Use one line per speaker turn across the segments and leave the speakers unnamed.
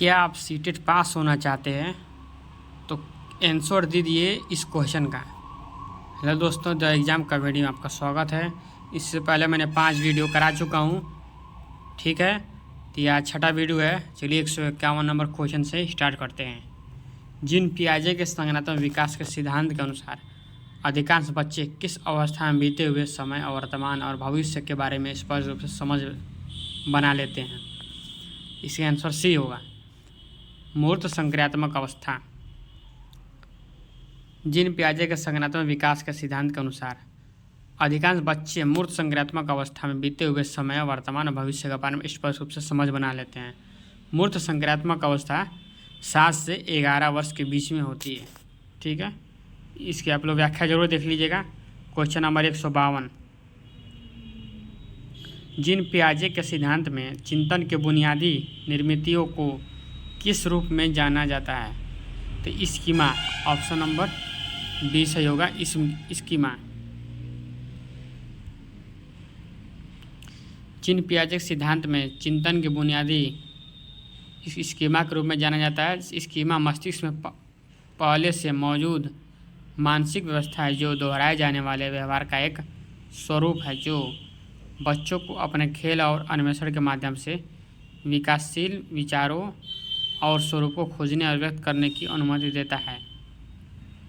क्या आप सीटेट पास होना चाहते हैं तो आंसर दीजिए इस क्वेश्चन का। हेलो दोस्तों, द एग्ज़ाम का वीडियो में आपका स्वागत है। इससे पहले मैंने 5 वीडियो करा चुका हूँ, ठीक है। तो यह छठा वीडियो है। चलिए 151 नंबर क्वेश्चन से स्टार्ट करते हैं। जिन पियाजे के संज्ञानात्मक विकास के सिद्धांत के अनुसार अधिकांश बच्चे किस अवस्था में बीते हुए समय और वर्तमान और भविष्य के बारे में स्पष्ट रूप से समझ बना लेते हैं? इसका आंसर सी होगा, मूर्त संक्रियात्मक अवस्था। जिन पियाजे के संज्ञानात्मक विकास के सिद्धांत के अनुसार अधिकांश बच्चे मूर्त संक्रियात्मक अवस्था में बीते हुए समय, वर्तमान और भविष्य के बारे में स्पष्ट रूप से समझ बना लेते हैं। मूर्त संक्रियात्मक अवस्था 7 से 11 वर्ष के बीच में होती है, ठीक है। इसकी आप लोग व्याख्या जरूर देख लीजिएगा। क्वेश्चन नंबर 152, जिन पियाजे के सिद्धांत में चिंतन के बुनियादी निर्मितियों को किस रूप में जाना जाता है? तो स्कीमा, ऑप्शन नंबर बी सही होगा, स्कीमा। जिन पियाजे के सिद्धांत में चिंतन के बुनियादी स्कीमा के रूप में जाना जाता है, स्कीमा मस्तिष्क में पहले से मौजूद मानसिक व्यवस्था है जो दोहराए जाने वाले व्यवहार का एक स्वरूप है, जो बच्चों को अपने खेल और अन्वेषण के माध्यम से विकासशील विचारों और स्वरूपों को खोजने और व्यक्त करने की अनुमति देता है,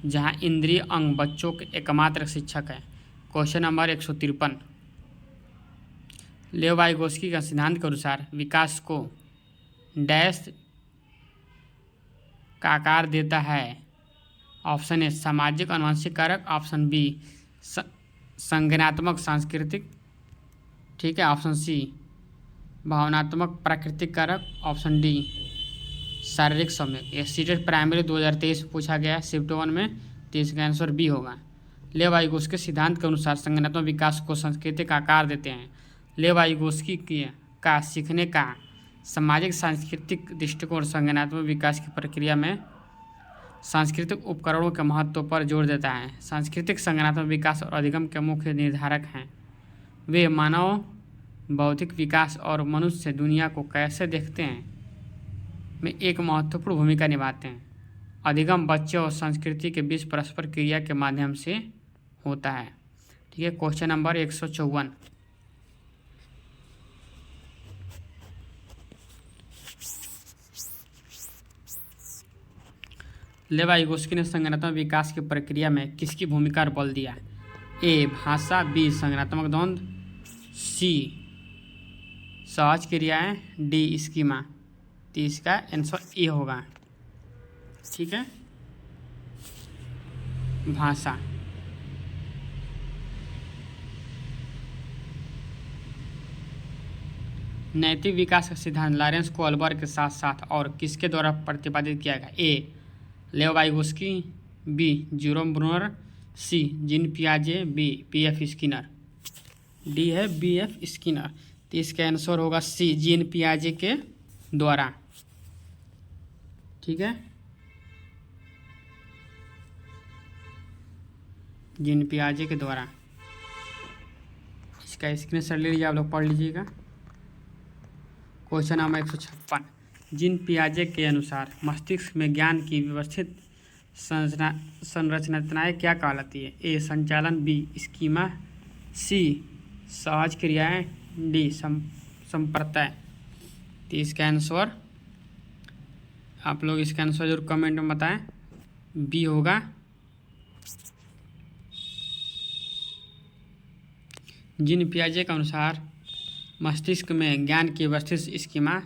जहां इंद्रिय अंग बच्चों के एकमात्र शिक्षक है। क्वेश्चन नंबर 153, लेव वाइगोस्की का सिद्धांत के अनुसार विकास को डैश का आकार देता है? ऑप्शन ए सामाजिक आनुवंशिक कारक, ऑप्शन बी संज्ञानात्मक सांस्कृतिक, ठीक है, ऑप्शन सी भावनात्मक प्राकृतिक कारक, ऑप्शन डी शारीरिक सम्यक। यह सीटेट प्राइमरी 2023 पूछा गया है शिफ्ट 1 में, तो इसका आंसर बी होगा। लेव वाइगोस्की के सिद्धांत के अनुसार संज्ञानात्मक विकास को सांस्कृतिक आकार देते हैं। लेव वाइगोस्की का सीखने का सामाजिक सांस्कृतिक दृष्टिकोण संज्ञानात्मक विकास की प्रक्रिया में सांस्कृतिक उपकरणों के महत्व पर जोर देता है। सांस्कृतिक संज्ञानात्मक विकास और अधिगम के मुख्य निर्धारक हैं। वे मानव बौद्धिक विकास और मनुष्य दुनिया को कैसे देखते हैं में एक महत्वपूर्ण भूमिका निभाते हैं। अधिगम बच्चे और संस्कृति के बीच परस्पर क्रिया के माध्यम से होता है, ठीक है। क्वेश्चन नंबर 154, लेव वाइगोस्की ने संज्ञानात्मक विकास की प्रक्रिया में किसकी भूमिका पर बल दिया? ए भाषा, बी संज्ञानात्मक द्वंद्व, सी सहज क्रियाएं, डी स्कीमा। तो इसका आंसर ए होगा, ठीक है, भाषा। नैतिक विकास का सिद्धांत लॉरेंस कोहलबर्ग के साथ साथ और किसके द्वारा प्रतिपादित किया गया? A Lev Vygotsky, B Jerome Bruner, C Jean पियाजे, बी पी.एफ. स्किनर। डी है बी.एफ. स्किनर। तो इसका आंसर होगा सी जीन पियाजे के द्वारा, ठीक है, जीन पियाजे के द्वारा। इसका स्क्रीनशॉट ले लीजिए, आप लोग पढ़ लीजिएगा। क्वेश्चन नंबर 156, जीन पियाजे के अनुसार मस्तिष्क में ज्ञान की व्यवस्थित संरचनाएं क्या कहलाती है? ए संचालन, बी स्कीमा, सी सहज क्रियाएं, डी संप्रत्यय। तो इसका आंसर आप लोग इसका आंसर जरूर कमेंट में बताएं, बी होगा। जीन पियाजे के अनुसार मस्तिष्क में ज्ञान की व्यवस्थित स्कीमा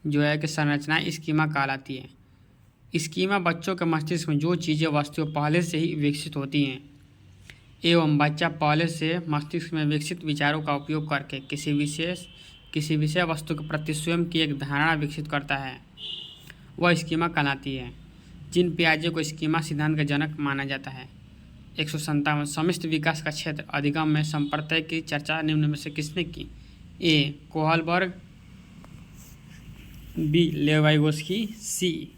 जो है कि संरचना स्कीमा कहलाती है। स्कीमा बच्चों के मस्तिष्क में जो चीज़ें वस्तुएं पहले से ही विकसित होती हैं एवं बच्चा पहले से मस्तिष्क में विकसित विचारों का उपयोग करके किसी विषय वस्तु के प्रति स्वयं की एक धारणा विकसित करता है, वह स्कीमा कहलाती है। जीन पियाजे को स्कीमा सिद्धांत का जनक माना जाता है। 157, समस्त विकास का क्षेत्र अधिगम में संप्रत्यय की चर्चा निम्न में से किसने की? ए कोहलबर्ग, बी लेव वाइगोस्की, सी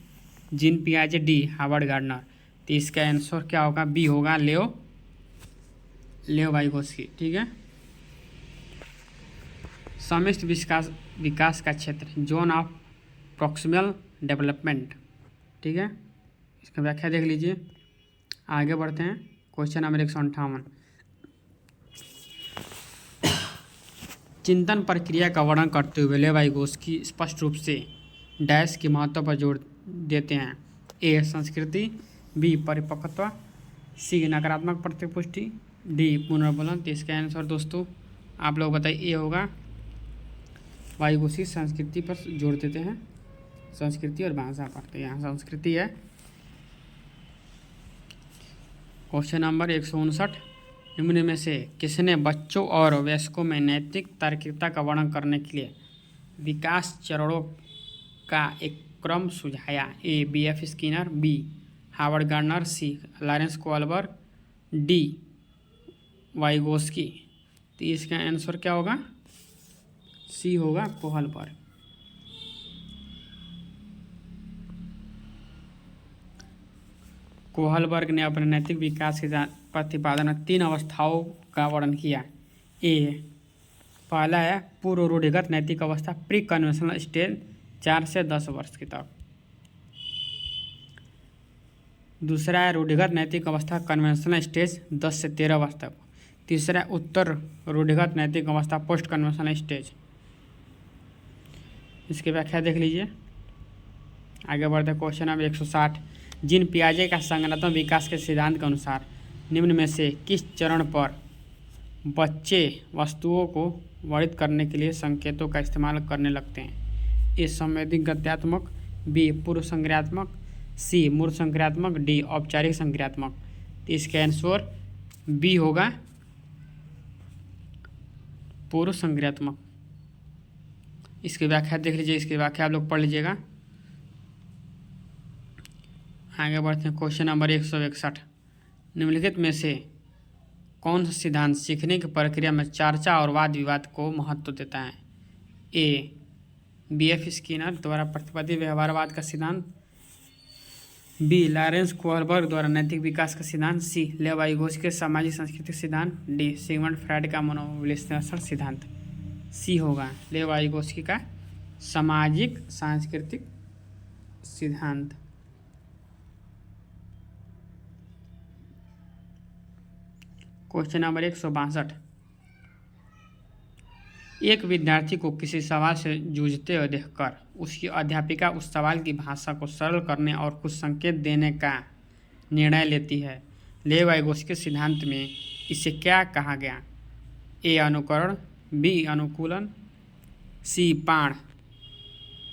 जीन पियाजे, डी हार्वर्ड गार्डनर। तो इसका आंसर क्या होगा? बी होगा, लेव वाइगोस्की, ठीक है। समस्त विकास का क्षेत्र जोन ऑफ प्रॉक्सिमल डेवलपमेंट। ठीक है, इसका व्याख्या देख लीजिए। आगे बढ़ते हैं। क्वेश्चन नंबर 158, चिंतन प्रक्रिया का वर्णन करते हुए लेव वाइगोस्की स्पष्ट रूप से डैश के महत्व पर जोर देते हैं। ए संस्कृति, बी परिपक्वता, सी नकारात्मक प्रतिपुष्टि, डी पुनर्बलन। तो इसका आंसर दोस्तों आप लोग बताइए, ए होगा। वाइगोस्की संस्कृति पर जोर देते हैं, संस्कृति और भाषा पर। तो यहाँ संस्कृति है। क्वेश्चन नंबर 159, निम्न में से किसने बच्चों और वयस्कों में नैतिक तार्किकता का वर्णन करने के लिए विकास चरणों का एक क्रम सुझाया? A B.F. Skinner, B Harvard Gardner, C Lawrence Kohlberg, D Vygotsky. तो इसका आंसर क्या होगा? सी होगा, कोहलबर्ग। कोहलबर्ग ने अपने नैतिक विकास के प्रतिपादन में 3 अवस्थाओं का वर्णन किया। ए पहला है पूर्व रूढ़िगत नैतिक अवस्था, प्री कन्वेंशनल स्टेज 4 से 10 वर्ष की तक। दूसरा है रूढ़िगत नैतिक अवस्था, कन्वेंशनल स्टेज 10 से 13 वर्ष तक। तीसरा है उत्तर रूढ़िगत नैतिक अवस्था, पोस्ट कन्वेंशनल स्टेज। इसकी व्याख्या देख लीजिए। आगे बढ़ते क्वेश्चन नंबर 160, जीन पियाजे का संज्ञानात्मक विकास के सिद्धांत के अनुसार निम्न में से किस चरण पर बच्चे वस्तुओं को वर्णित करने के लिए संकेतों का इस्तेमाल करने लगते हैं? ए संवेदी गद्यात्मक, बी पूर्व संक्रियात्मक, सी मूर्त संक्रियात्मक, डी औपचारिक संक्रियात्मक। तो इसका आंसर बी होगा, पूर्व संक्रियात्मक। इसकी व्याख्या देख लीजिए, इसकी व्याख्या आप लोग पढ़ लीजिएगा। आगे बढ़ते हैं क्वेश्चन नंबर 161, निम्नलिखित में से कौन सा सिद्धांत सीखने की प्रक्रिया में चर्चा और वाद विवाद को महत्व देता है? ए B.F. स्किनर द्वारा प्रतिपादित व्यवहारवाद का सिद्धांत, बी लॉरेंस कोहलबर्ग द्वारा नैतिक विकास का सिद्धांत, सी लेव वाइगोस्की के सामाजिक सांस्कृतिक सिद्धांत, डी सिगमंड फ्रायड का मनोविश्लेषण सिद्धांत। सी होगा, लेव वाइगोस्की का सामाजिक सांस्कृतिक सिद्धांत। क्वेश्चन नंबर 162, एक विद्यार्थी को किसी सवाल से जूझते हुए देखकर उसकी अध्यापिका उस सवाल की भाषा को सरल करने और कुछ संकेत देने का निर्णय लेती है। लेव वाइगोस्की सिद्धांत में इसे क्या कहा गया? ए अनुकरण, बी अनुकूलन, सी पाण,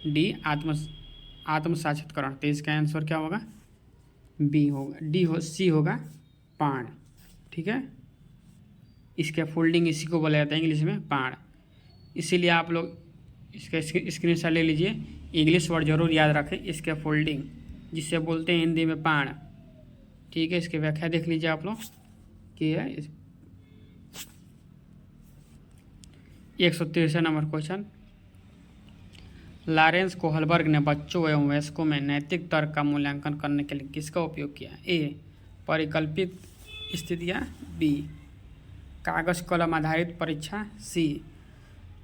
डी आत्म साक्षात्करण। तो इसका आंसर क्या होगा? बी होगा, सी होगा पाण। ठीक है, इसके फोल्डिंग इसी को बोला जाता है इंग्लिश में, पाण। इसीलिए आप लोग इसका स्क्रीनशॉट ले लीजिए, इंग्लिश वर्ड जरूर याद रखें, इसके फोल्डिंग जिसे बोलते हैं हिंदी में पाण। ठीक है, इसकी व्याख्या देख लीजिए आप लोग की है। 163 नंबर क्वेश्चन, लॉरेंस कोहलबर्ग ने बच्चों एवं वयस्कों में नैतिक तर्क का मूल्यांकन करने के लिए किसका उपयोग किया? ए परिकल्पित स्थितियाँ, बी कागज कलम आधारित परीक्षा, सी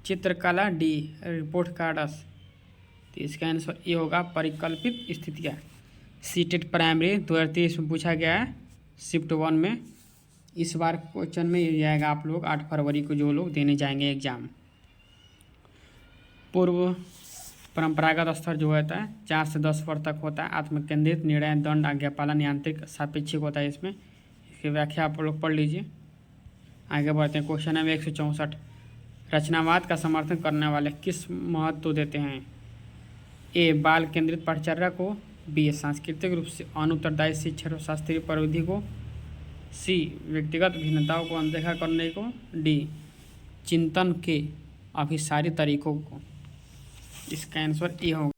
चित्रकला, डी रिपोर्ट कार्ड्स। तो इसका आंसर ये होगा परिकल्पित स्थितियाँ। सीटेट प्राइमरी 2023 में पूछा गया है शिफ्ट 1 में। इस बार क्वेश्चन में ये जाएगा आप लोग 8 फरवरी को जो लोग देने जाएंगे एग्जाम। पूर्व परंपरागत स्तर जो होता है 4 से 10 वर्ष तक होता है, आत्मकेंद्रित, निर्णय, दंड, आज्ञापालन, यांत्रिक, सापेक्षिक होता है इसमें। इसकी व्याख्या आप लोग पढ़ लीजिए। आगे बढ़ते हैं क्वेश्चन नंबर 164, रचनावाद का समर्थन करने वाले किस महत्व देते हैं? ए बाल केंद्रित पाठचर्या को, बी सांस्कृतिक रूप से अनुत्तरदायी शिक्षा शास्त्रीय प्रविधि को, सी व्यक्तिगत भिन्नताओं को अनदेखा करने को, डी चिंतन के अभिसारी तरीकों को। इसका आंसर ए होगा।